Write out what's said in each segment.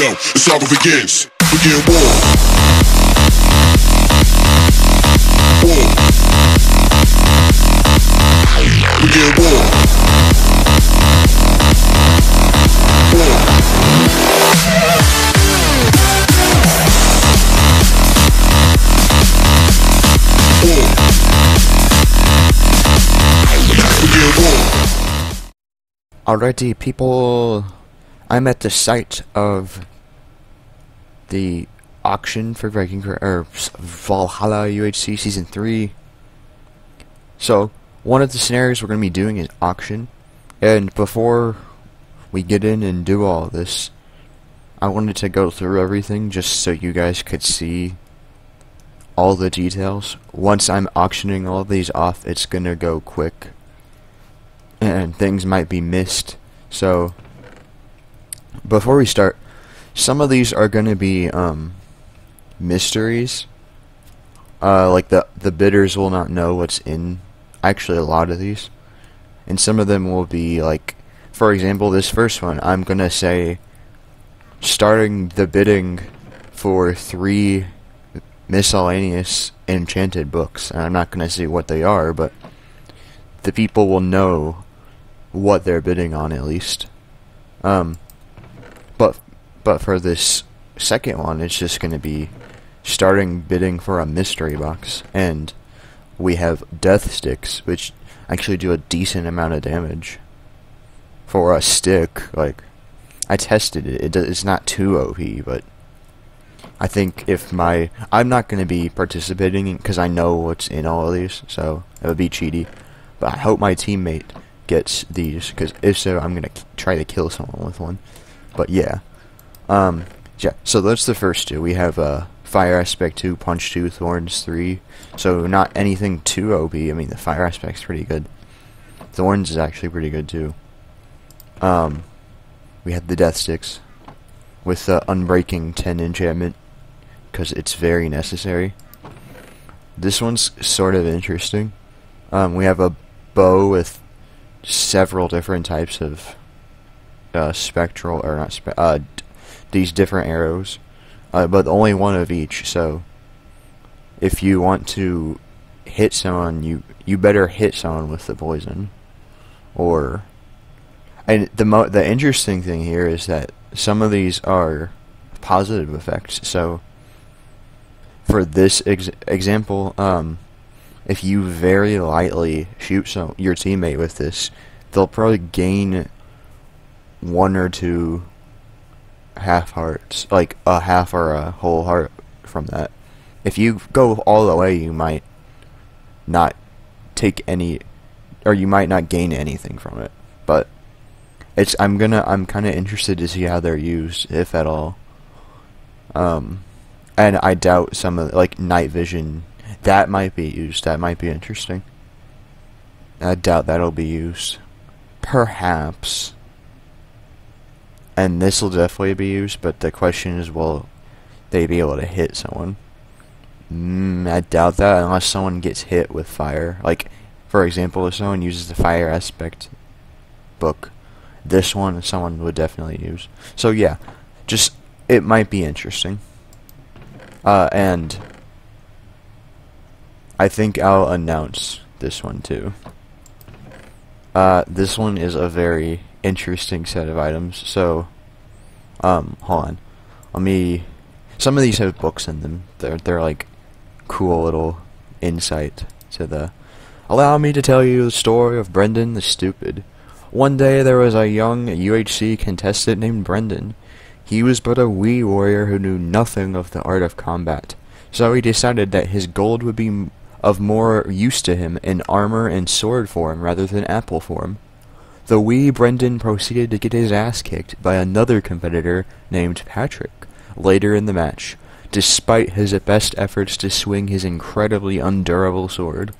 go. The saga begins. Begin war. War. Begin war. War. War. Begin war. Alrighty, people, I'm at the site of the auction for Valhalla UHC Season 3. So, one of the scenarios we're going to be doing is auction, and before we get in and do all this, I wanted to go through everything just so you guys could see all the details. Once I'm auctioning all these off, it's going to go quick, and things might be missed. So before we start, some of these are going to be mysteries. Like the bidders will not know what's in actually a lot of these, and some of them will be like, for example, this first one, I'm going to say starting the bidding for 3 miscellaneous enchanted books, and I'm not going to say what they are, but the people will know what they're bidding on at least. But for this second one, it's just going to be starting bidding for a mystery box, and we have death sticks, which actually do a decent amount of damage for a stick. Like, I tested it; it's not too OP, but I think I'm not going to be participating because I know what's in all of these, so it would be cheaty. But I hope my teammate gets these, because if so, I'm going to try to kill someone with one. But yeah. Yeah, so that's the first two. We have Fire Aspect 2, Punch 2, Thorns 3. So not anything too OP. I mean, the Fire Aspect's pretty good. Thorns is actually pretty good too. We have the Death Sticks with the Unbreaking 10 enchantment, because it's very necessary. This one's sort of interesting. We have a bow with several different types of spectral, or not these different arrows, but only one of each. So if you want to hit someone, you better hit someone with the poison. And the interesting thing here is that some of these are positive effects. So for this example, if you very lightly shoot your teammate with this, they'll probably gain 1 or 2 half hearts, like a half or a whole heart from that. If you go all the way, you might not take any, or you might not gain anything from it. But I'm kind of interested to see how they're used, if at all. And I doubt some of, like, night vision, that might be used. That might be interesting. I doubt that'll be used. Perhaps. And this will definitely be used, but the question is, will they be able to hit someone? I doubt that, unless someone gets hit with fire. Like, for example, if someone uses the Fire Aspect book, this one someone would definitely use. So yeah, just, it might be interesting. And I think I'll announce this one too. This one is a very interesting set of items. So, hold on. Some of these have books in them. They're like cool little insight to the. Allow me to tell you the story of Brendan the Stupid. One day there was a young UHC contestant named Brendan. He was but a wee warrior who knew nothing of the art of combat. So he decided that his gold would be of more use to him in armor and sword form rather than apple form. The wee Brendan proceeded to get his ass kicked by another competitor named Patrick later in the match, despite his best efforts to swing his incredibly undurable sword.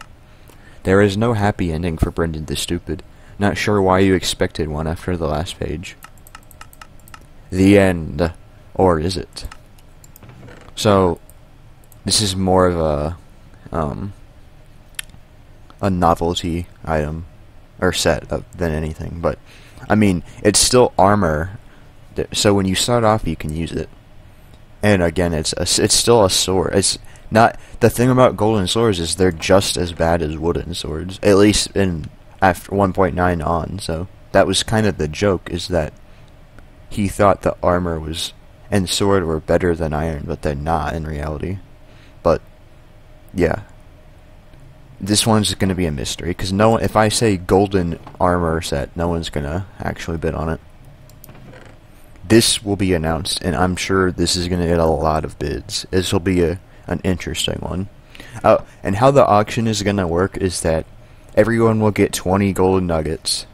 There is no happy ending for Brendan the Stupid. Not sure why you expected one after the last page. The end. Or is it? So, this is more of a novelty item, or set than anything, but, I mean, it's still armor, So when you start off, you can use it. And again, it's still a sword. It's not the thing about golden swords is they're just as bad as wooden swords, at least in after 1.9 on. So that was kind of the joke, is that he thought the armor was and sword were better than iron, but they're not in reality. But yeah, this one's gonna be a mystery because no one, if I say golden armor set, no one's gonna actually bid on it. This will be announced, and I'm sure this is going to get a lot of bids. This will be an interesting one. And how the auction is going to work is that everyone will get 20 golden nuggets,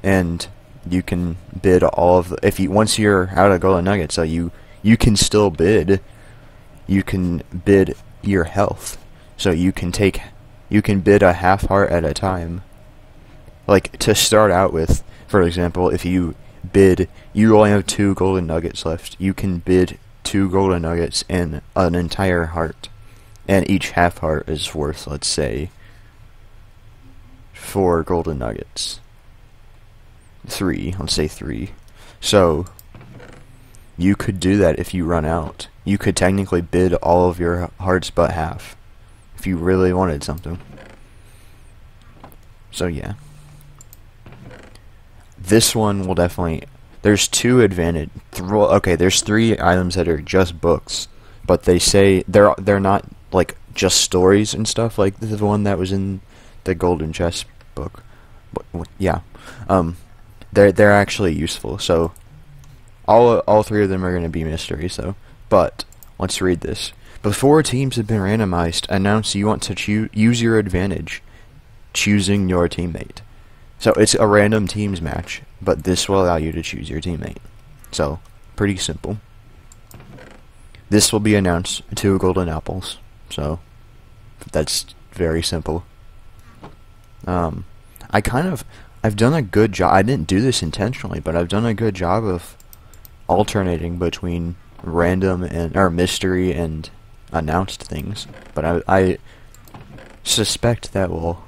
and you can bid all of the, once you're out of golden nuggets, so you can still bid. You can bid your health, so you can bid a half heart at a time. Like to start out with, for example, if you bid, you only have 2 golden nuggets left. You can bid 2 golden nuggets and an entire heart, and each half heart is worth, let's say, 4 golden nuggets. 3, let's say 3. So you could do that if you run out. You could technically bid all of your hearts but half if you really wanted something. So yeah. This one will definitely... There's 2 advantage... Okay, there's 3 items that are just books, but they say they're not like just stories and stuff like the one that was in the golden chest book. Yeah, they're actually useful. So all 3 of them are going to be mysteries. So, but let's read this. Before teams have been randomized, announce you want to use your advantage, choosing your teammate. So it's a random teams match, but this will allow you to choose your teammate. So, pretty simple. This will be announced 2 golden apples. So, that's very simple. I've done a good job. I didn't do this intentionally, but I've done a good job of alternating between random or mystery and announced things. But I suspect that will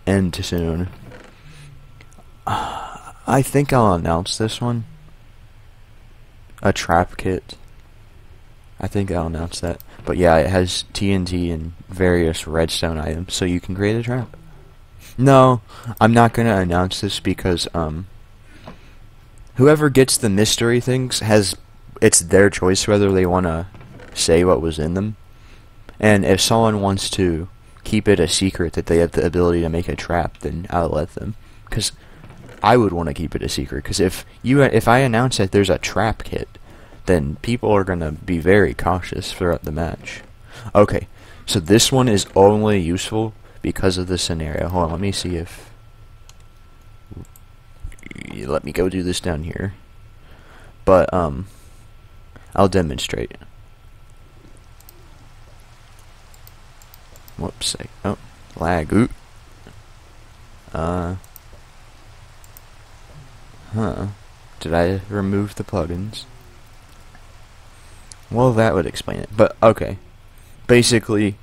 end soon. I think I'll announce this one. A trap kit. I think I'll announce that. But yeah, it has TNT and various redstone items, so you can create a trap. No, I'm not gonna announce this because whoever gets the mystery things it's their choice whether they wanna say what was in them. And if someone wants to keep it a secret that they have the ability to make a trap, then I'll let them. Because I would want to keep it a secret, because if I announce that there's a trap kit, then people are going to be very cautious throughout the match. Okay, so this one is only useful because of the scenario. Hold on, let me see if... Let me go do this down here. But, I'll demonstrate. Whoops, oh, lag, ooh. Did I remove the plugins? Well, that would explain it. But, okay. Basically,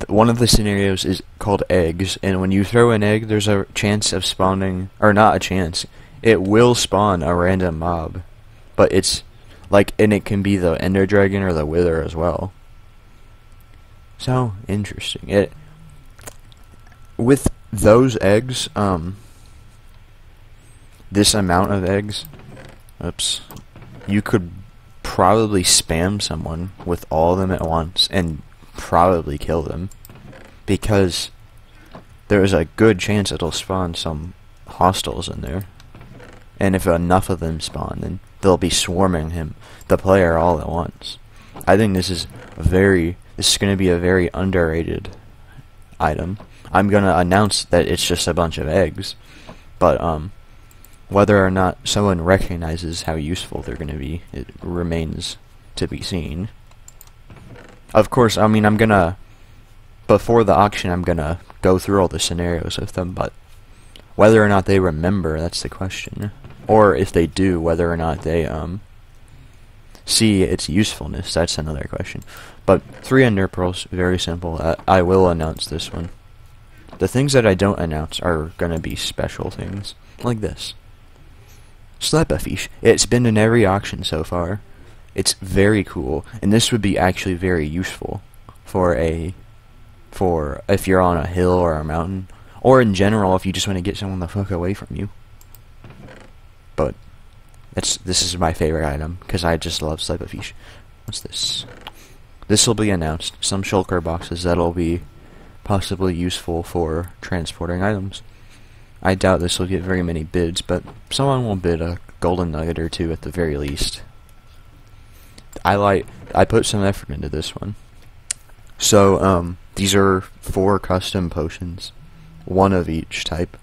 one of the scenarios is called eggs, and when you throw an egg, there's a chance of spawning... Or not a chance. It will spawn a random mob. But it's... like, and it can be the Ender Dragon or the Wither as well. So, interesting. With those eggs, this amount of eggs, oops, you could probably spam someone with all of them at once and probably kill them, because there is a good chance it'll spawn some hostiles in there, and if enough of them spawn, then they'll be swarming the player all at once. I think this is going to be a very underrated item. I'm going to announce that it's just a bunch of eggs, but whether or not someone recognizes how useful they're going to be, it remains to be seen. Of course, I mean, before the auction, I'm going to go through all the scenarios with them, but whether or not they remember, that's the question. Or if they do, whether or not they see its usefulness, that's another question. But 3 Ender Pearls, very simple. I will announce this one. The things that I don't announce are going to be special things, like this. Slepafish. It's been in every auction so far. It's very cool, and this would be actually very useful for if you're on a hill or a mountain, or in general if you just want to get someone the fuck away from you. But this is my favorite item because I just love Slepafish. What's this? This will be announced. Some shulker boxes that'll be possibly useful for transporting items. I doubt this will get very many bids, but someone will bid a golden nugget or two at the very least. I put some effort into this one. So, these are 4 custom potions, 1 of each type.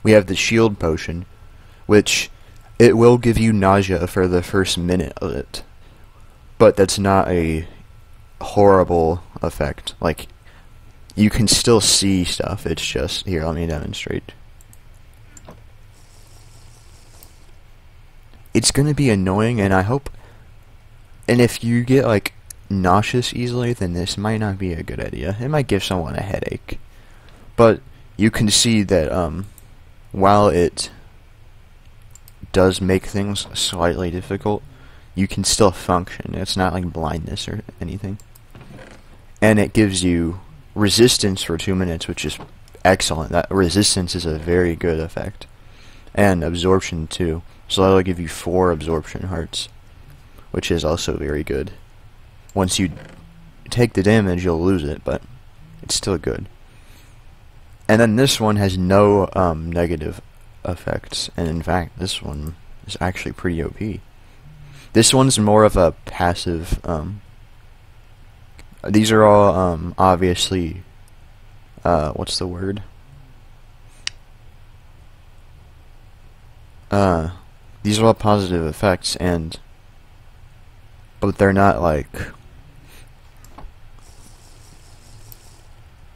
We have the shield potion, which it will give you nausea for the first minute of it, but that's not a horrible effect. Like, you can still see stuff. It's just, here, let me demonstrate. It's gonna be annoying, and I hope, and if you get like nauseous easily, then this might not be a good idea. It might give someone a headache. But you can see that while it does make things slightly difficult, you can still function. It's not like blindness or anything. And it gives you resistance for 2 minutes, which is excellent. That resistance is a very good effect. And absorption too. So that'll give you 4 absorption hearts, which is also very good. Once you take the damage, you'll lose it, but it's still good. And then this one has no negative effects, and in fact, this one is actually pretty OP. This one's more of a passive. These are all obviously. What's the word? These are all positive effects, but they're not like.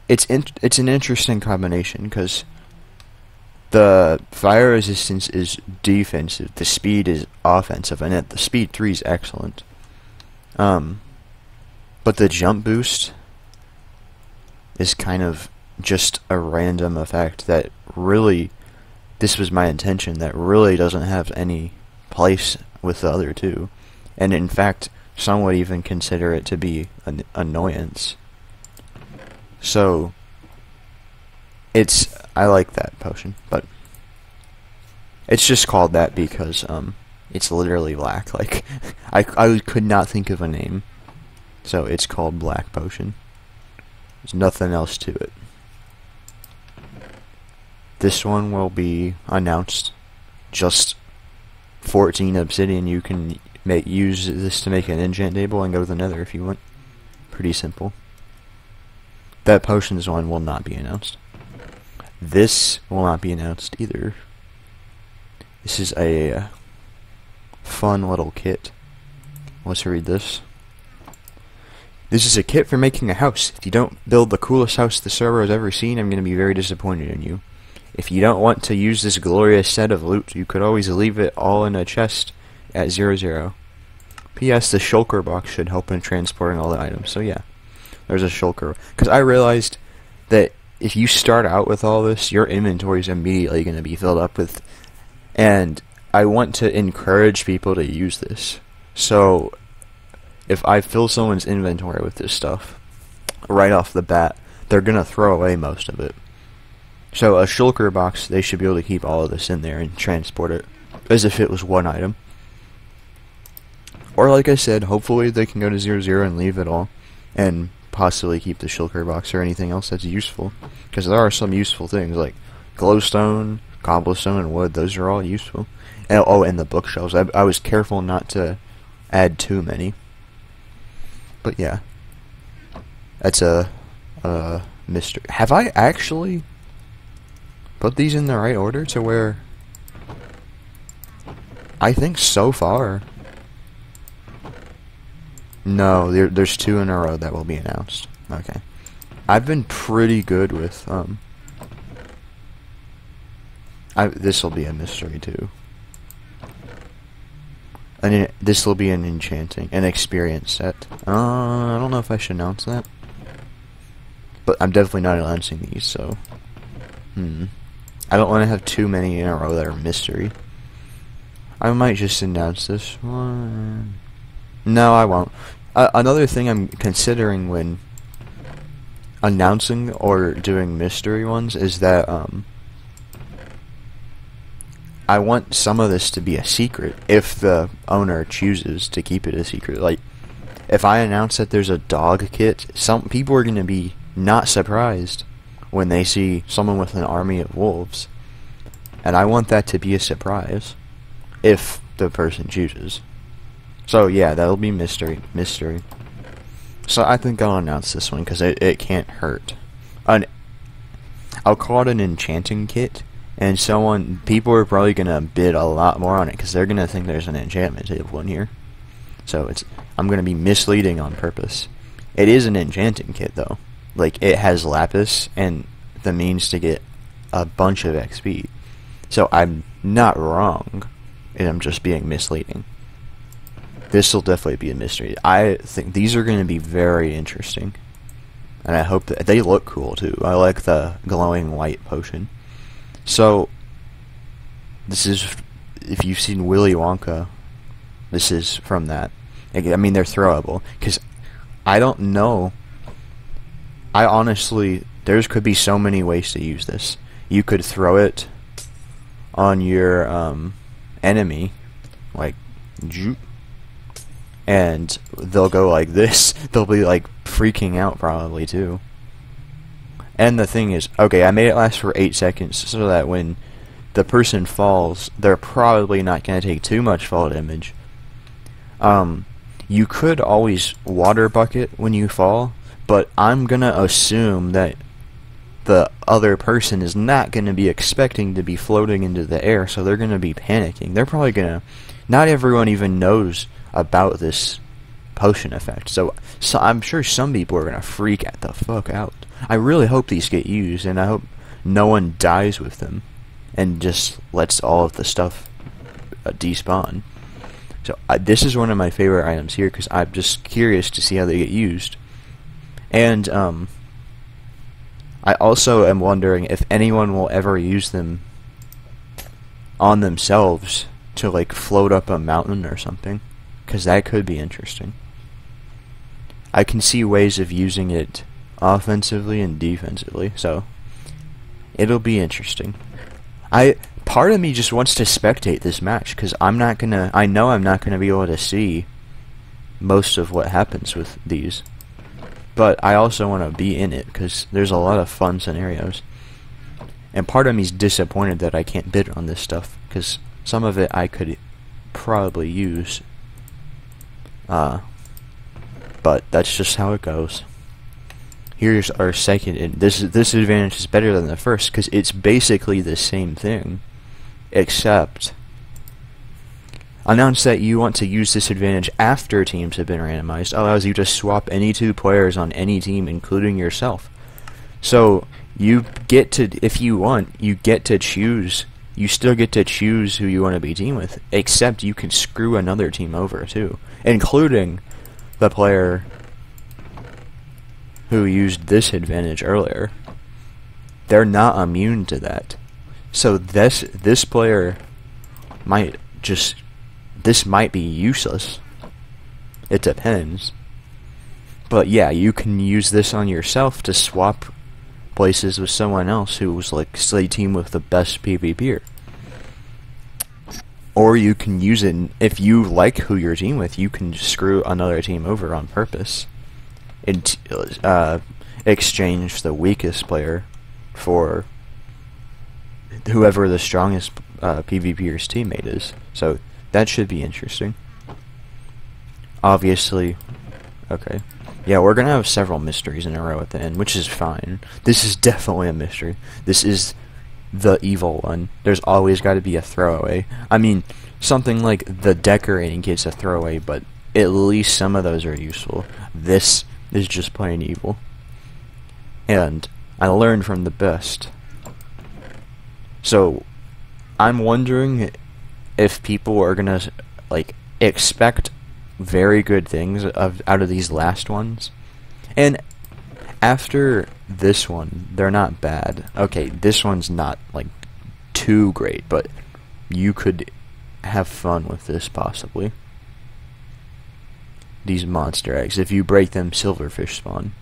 It's an interesting combination because the fire resistance is defensive, the speed is offensive, and the speed 3 is excellent. But the jump boost is kind of just a random effect that really, this was my intention, that really doesn't have any place with the other 2. And in fact, some would even consider it to be an annoyance. So, I like that potion, but it's just called that because, it's literally black. Like, I could not think of a name, so it's called Black Potion. There's nothing else to it. This one will be announced. Just 14 obsidian. You can use this to make an enchant table and go to the nether if you want. Pretty simple. That potions one will not be announced. This will not be announced either. This is a fun little kit. Let's read this. This is a kit for making a house. If you don't build the coolest house the server has ever seen, I'm going to be very disappointed in you. If you don't want to use this glorious set of loot, you could always leave it all in a chest at 00. P.S. The shulker box should help in transporting all the items. So yeah, there's a shulker. Because I realized that if you start out with all this, your inventory is immediately going to be filled up with. And I want to encourage people to use this. So if I fill someone's inventory with this stuff right off the bat, they're going to throw away most of it. So a shulker box, they should be able to keep all of this in there and transport it as if it was one item. Or like I said, hopefully they can go to 00 and leave it all, and possibly keep the shulker box or anything else that's useful. Because there are some useful things like glowstone, cobblestone, and wood. Those are all useful. And, oh, and the bookshelves. I was careful not to add too many. But yeah, that's a mystery. Have I actually put these in the right order to where I think so far? No, there's 2 in a row that will be announced. Okay. I've been pretty good with, this will be a mystery too. And this will be an experience set. I don't know if I should announce that. But I'm definitely not announcing these, so. I don't want to have too many in a row that are mystery. I might just announce this one. No, I won't. Another thing I'm considering when announcing or doing mystery ones is that I want some of this to be a secret if the owner chooses to keep it a secret. Like, if I announce that there's a dog kit, some people are going to be not surprised when they see someone with an army of wolves. And I want that to be a surprise if the person chooses. So yeah, that'll be mystery. So I think I'll announce this one because it can't hurt. I'll call it an enchanting kit, and people are probably gonna bid a lot more on it because they're gonna think there's an enchantment table in here. So I'm gonna be misleading on purpose. It is an enchanting kit though. Like, it has lapis and the means to get a bunch of XP. So I'm not wrong, and I'm just being misleading. This will definitely be a mystery. I think these are going to be very interesting. And I hope that they look cool too. I like the glowing white potion. So, this is, if you've seen Willy Wonka, this is from that. I mean, they're throwable. Because I don't know. I honestly, there could be so many ways to use this. You could throw it on your enemy, like, and they'll go like this. They'll be like freaking out probably too. And the thing is, okay, I made it last for 8 seconds so that when the person falls, they're probably not going to take too much fall damage. You could always water bucket when you fall, but I'm going to assume that the other person is not going to be expecting to be floating into the air, so they're going to be panicking. They're probably going to... Not everyone even knows about this potion effect, so I'm sure some people are going to freak the fuck out. I really hope these get used, and I hope no one dies with them and just lets all of the stuff despawn. So this is one of my favorite items here, because I'm just curious to see how they get used. And I also am wondering if anyone will ever use them on themselves to, like, float up a mountain or something, because that could be interesting. I can see ways of using it offensively and defensively, so it'll be interesting. Part of me just wants to spectate this match, because I know I'm not gonna be able to see most of what happens with these. But I also want to be in it, because there's a lot of fun scenarios. And part of me's disappointed that I can't bid on this stuff, because some of it I could probably use. But that's just how it goes. Here's our second, and this advantage is better than the first, because it's basically the same thing, except... Announce that you want to use this advantage after teams have been randomized. Allows you to swap any 2 players on any team, including yourself. So, you get to, if you want, you get to choose, you still get to choose who you want to be teamed with, except you can screw another team over too, including the player who used this advantage earlier. They're not immune to that. So this player might just... This might be useless. It depends. But yeah, you can use this on yourself to swap places with someone else who was, like, say, team with the best PvPer. Or you can use it, if you like who you're team with, you can screw another team over on purpose. And exchange the weakest player for whoever the strongest PvPer's teammate is. So that should be interesting. Obviously, okay. Yeah, we're gonna have several mysteries in a row at the end, which is fine. This is definitely a mystery. This is the evil one. There's always got to be a throwaway. I mean, something like the decorating kit's a throwaway, but at least some of those are useful. This is just plain evil. And I learned from the best. So, I'm wondering if people are gonna, like, expect very good things out of these last ones. And after this one, they're not bad. Okay, this one's not, like, too great, but you could have fun with this, possibly. These monster eggs. If you break them, silverfish spawn.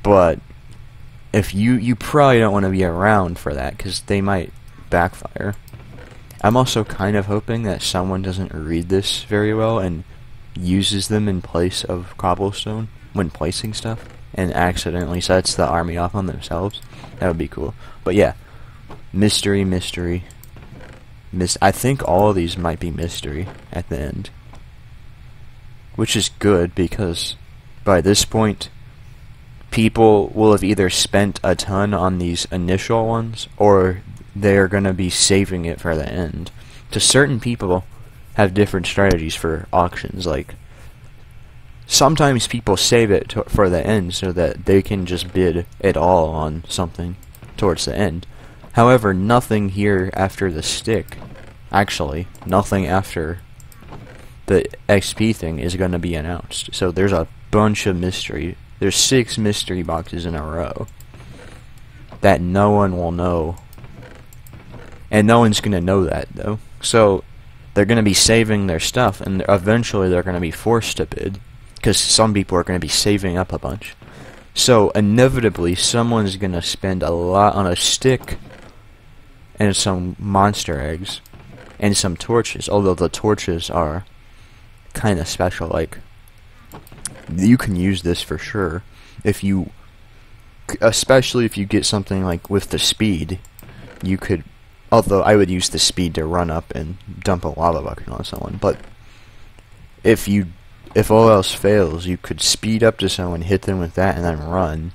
But if you probably don't want to be around for that, because they might backfire. I'm also kind of hoping that someone doesn't read this very well and uses them in place of cobblestone when placing stuff, and accidentally sets the army off on themselves. That would be cool. But yeah, mystery. I think all of these might be mystery at the end, which is good, because by this point people will have either spent a ton on these initial ones, or they're going to be saving it for the end. To certain people have different strategies for auctions. Like, sometimes people save it for the end so that they can just bid it all on something towards the end. However, nothing here after the stick, actually, nothing after the XP thing is going to be announced. So there's a bunch of mystery. There's 6 mystery boxes in a row that no one will know. And no one's going to know that, though. So they're going to be saving their stuff, and eventually they're going to be forced to bid, because some people are going to be saving up a bunch. So inevitably, someone's going to spend a lot on a stick and some monster eggs and some torches, although the torches are kind of special. Like, you can use this for sure if you, especially if you get something like with the speed, you could, although I would use the speed to run up and dump a lava bucket on someone, but if all else fails, you could speed up to someone, hit them with that, and then run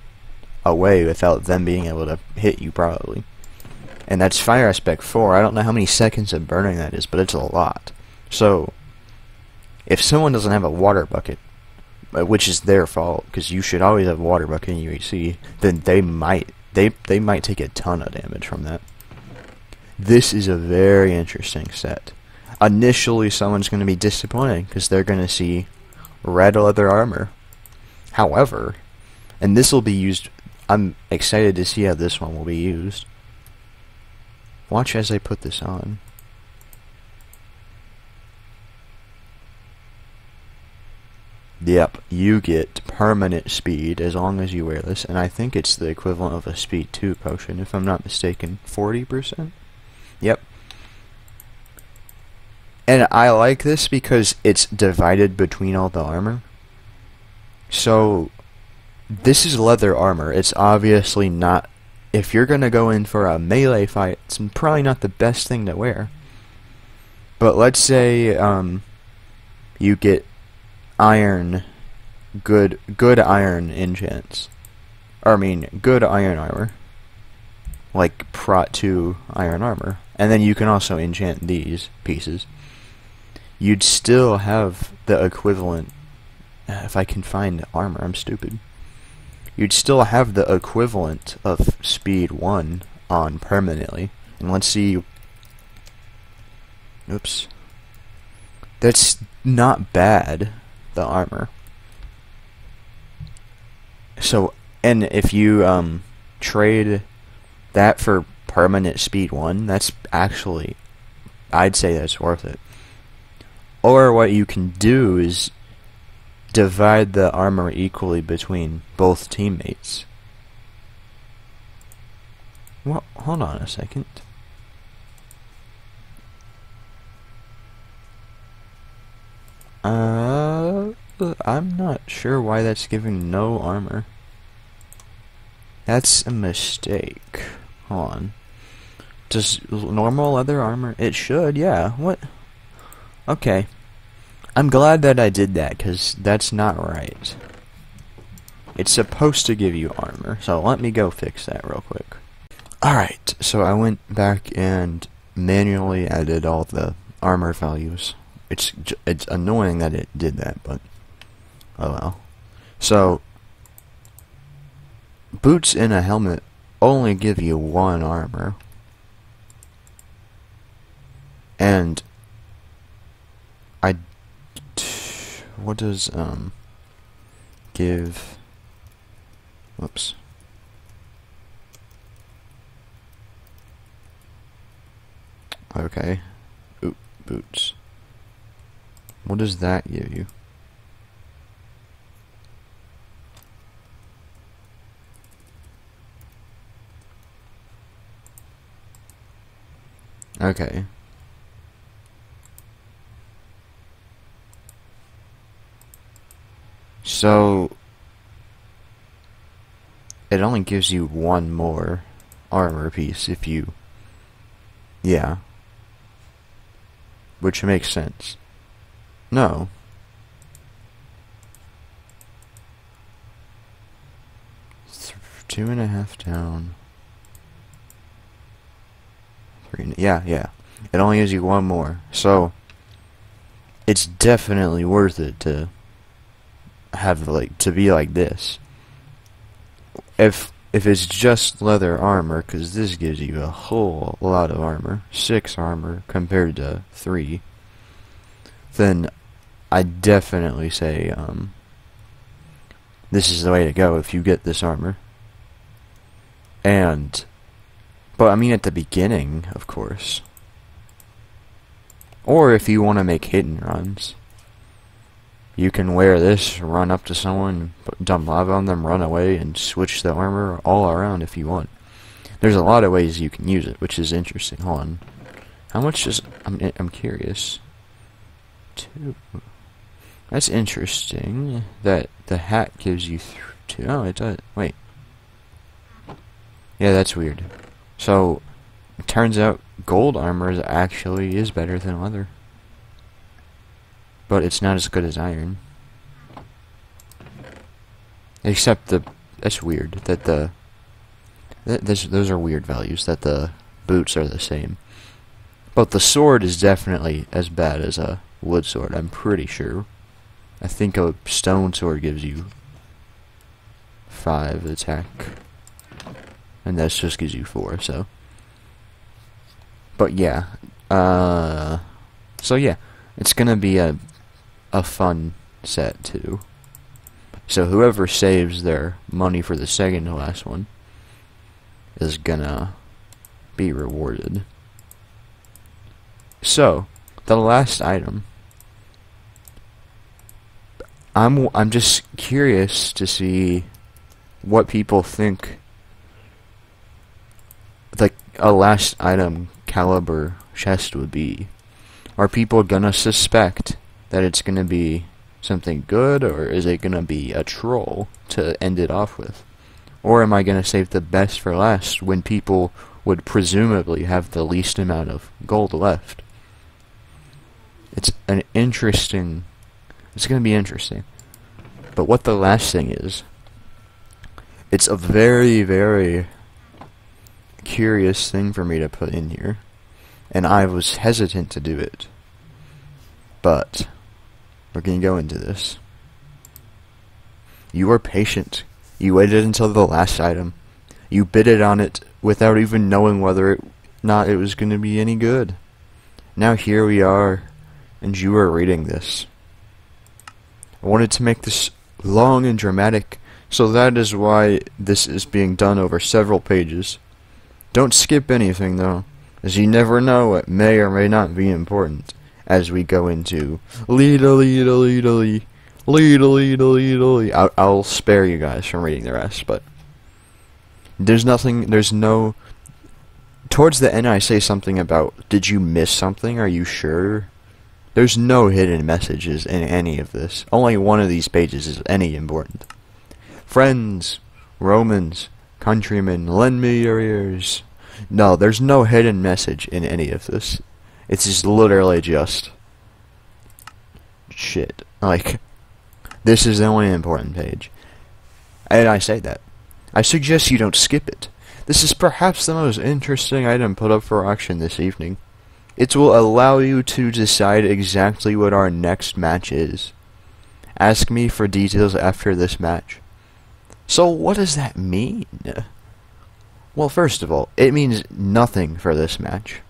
away without them being able to hit you, probably. And that's fire aspect 4. I don't know how many seconds of burning that is, but it's a lot. So if someone doesn't have a water bucket, which is their fault, because you should always have a water bucket in UHC, then they might take a ton of damage from that. This is a very interesting set. Initially, someone's going to be disappointed because they're going to see red leather armor. However, and this will be used, I'm excited to see how this one will be used. Watch as I put this on. Yep, you get permanent speed as long as you wear this, and I think it's the equivalent of a speed 2 potion, if I'm not mistaken. 40%? Yep. And I like this because it's divided between all the armor. So, this is leather armor. It's obviously not, if you're gonna go in for a melee fight, it's probably not the best thing to wear. But let's say, you get iron, good iron enchants. Or, I mean, good iron armor. Like Prot 2 iron armor. And then you can also enchant these pieces. You'd still have the equivalent, if I can find armor, I'm stupid. You'd still have the equivalent of speed 1 on permanently. And let's see, oops. That's not bad, the armor. So, and if you trade that for permanent speed 1, that's actually, I'd say that's worth it. Or what you can do is divide the armor equally between both teammates. Well, hold on a second. I'm not sure why that's giving no armor. That's a mistake. Hold on. Does normal leather armor? It should, yeah. What? Okay. I'm glad that I did that, because that's not right. It's supposed to give you armor, so let me go fix that real quick. Alright, so I went back and manually added all the armor values. It's annoying that it did that, but oh well. So, boots and a helmet only give you 1 armor. And what does give, whoops. Okay. Oop, boots. What does that give you? Okay. So it only gives you one more armor piece if you... Yeah. Which makes sense. No. It's 2.5 down. 3. Yeah. It only gives you one more. So it's definitely worth it to have to be like this. If it's just leather armor, because this gives you a whole lot of armor, 6 armor compared to 3, then I definitely say this is the way to go if you get this armor. But I mean at the beginning, of course. Or if you want to make hit and runs. You can wear this, run up to someone, dump lava on them, run away, and switch the armor all around if you want. There's a lot of ways you can use it, which is interesting. Hold on. How much is... I'm curious. 2. That's interesting that the hat gives you 2. Oh, it does. Wait. Yeah, that's weird. So, it turns out gold armor actually is better than leather. But it's not as good as iron. Except that's weird that those are weird values, that the boots are the same. But the sword is definitely as bad as a wood sword, I'm pretty sure. I think a stone sword gives you 5 attack. And that just gives you 4, so. But yeah. So yeah. It's gonna be a fun set too. So whoever saves their money for the second to last one is gonna be rewarded. So, the last item. I'm just curious to see what people think like a last item caliber chest would be. Are people gonna suspect that it's gonna be something good, or is it gonna be a troll to end it off with? Or am I gonna save the best for last when people would presumably have the least amount of gold left? It's gonna be interesting. But what the last thing is, it's a very, very curious thing for me to put in here. And I was hesitant to do it. But we're going to go into this. You were patient. You waited until the last item. You bidded on it without even knowing whether it was going to be any good. Now here we are, and you are reading this. I wanted to make this long and dramatic, so that is why this is being done over several pages. Don't skip anything, though, as you never know what may or may not be important as we go into I'll spare you guys from reading the rest, but there's no... Towards the end I say something about, did you miss something? Are you sure? There's no hidden messages in any of this. Only one of these pages is any important. Friends, Romans, countrymen, lend me your ears. No, there's no hidden message in any of this. It's just literally just shit. Like, this is the only important page. And I say that. I suggest you don't skip it. This is perhaps the most interesting item put up for auction this evening. It will allow you to decide exactly what our next match is. Ask me for details after this match. So what does that mean? Well, first of all, it means nothing for this match.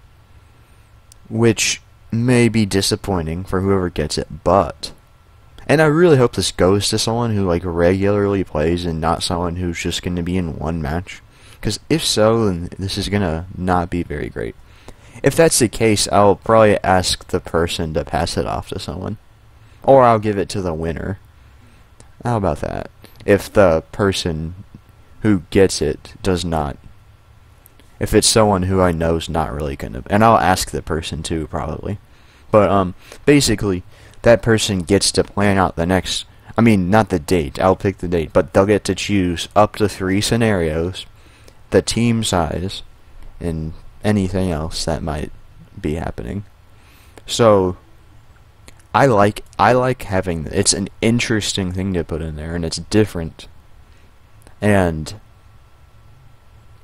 Which may be disappointing for whoever gets it, but... And I really hope this goes to someone who like regularly plays and not someone who's just going to be in one match. Because if so, then this is going to not be very great. if that's the case, I'll probably ask the person to pass it off to someone. Or I'll give it to the winner. How about that? If the person who gets it does not. If it's someone who I know is not really gonna. And I'll ask the person too, probably. But, basically, that person gets to plan out the next. I mean, not the date. I'll pick the date. But they'll get to choose up to 3 scenarios, the team size, and anything else that might be happening. So I like having it's an interesting thing to put in there, and it's different, and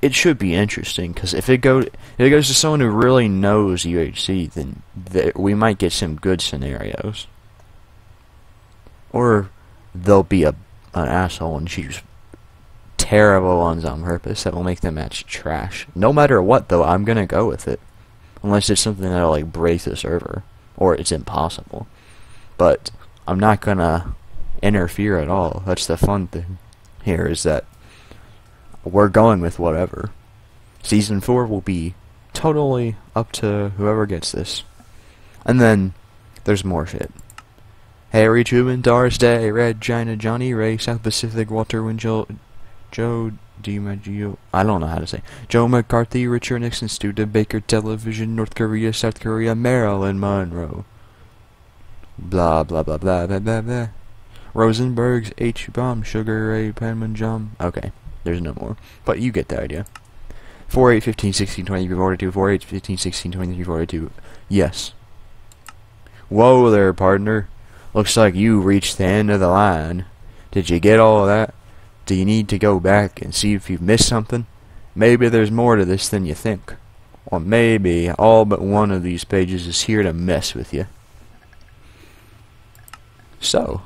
it should be interesting because if it goes to someone who really knows UHC, then we might get some good scenarios, or they'll be an asshole and choose terrible ones on purpose that will make the match trash. No matter what, though, I'm gonna go with it, unless it's something that'll like break the server or it's impossible. But I'm not gonna interfere at all. That's the fun thing here, is that we're going with whatever. Season 4 will be totally up to whoever gets this. And then there's more shit. Harry Truman, Doris Day, Red China, Johnny Ray, South Pacific, Walter Winchell, Joe DiMaggio, I don't know how to say. Joe McCarthy, Richard Nixon, Studebaker Television, North Korea, South Korea, Marilyn Monroe. Blah, blah, blah, blah, blah, blah, blah. Rosenberg's H-Bomb, Sugar Ray, Panmunjom. Okay, there's no more. But you get the idea. 4, 8, 15, 16, 23, 42, 4, 8, 15, 16, 23, 42. Yes. Whoa there, partner. Looks like you reached the end of the line. Did you get all of that? Do you need to go back and see if you've missed something? Maybe there's more to this than you think. Or maybe all but one of these pages is here to mess with you. So,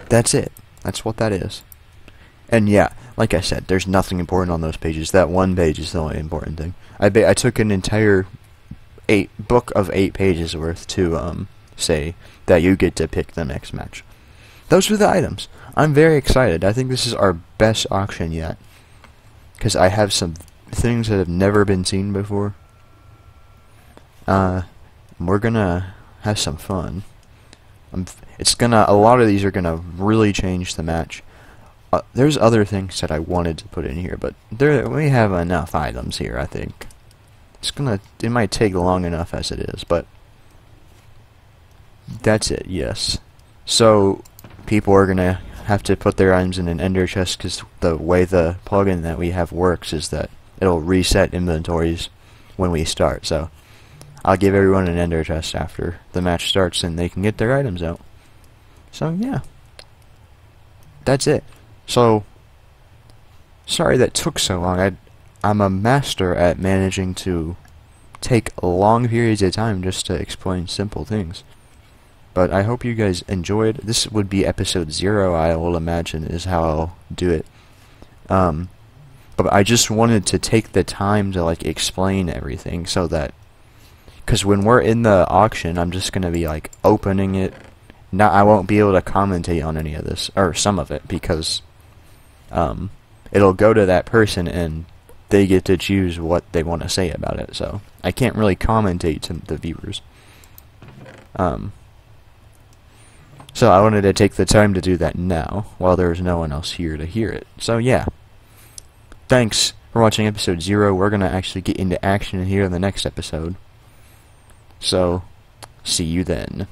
that's it. That's what that is. And yeah, like I said, there's nothing important on those pages. That one page is the only important thing. I took an entire book of 8 pages worth to say that you get to pick the next match. Those were the items. I'm very excited. I think this is our best auction yet, because I have some things that have never been seen before. We're gonna have some fun. A lot of these are gonna really change the match. There's other things that I wanted to put in here, but we have enough items here, I think. It might take long enough as it is, but that's it, yes. So, people are gonna have to put their items in an ender chest, because the way the plugin that we have works is that it'll reset inventories when we start. So, I'll give everyone an ender chest after the match starts, and they can get their items out. So, yeah. That's it. So, sorry that took so long. I'm a master at managing to take long periods of time just to explain simple things. But I hope you guys enjoyed. This would be episode 0, I will imagine, is how I'll do it. But I just wanted to take the time to, like, explain everything so that... Because when we're in the auction, I'm just going to be, like, opening it. I won't be able to commentate on any of this, or some of it, because it'll go to that person, and they get to choose what they want to say about it. So I can't really commentate to the viewers. So I wanted to take the time to do that now, while there's no one else here to hear it. So yeah. Thanks for watching episode 0. We're going to actually get into action here in the next episode. So, see you then.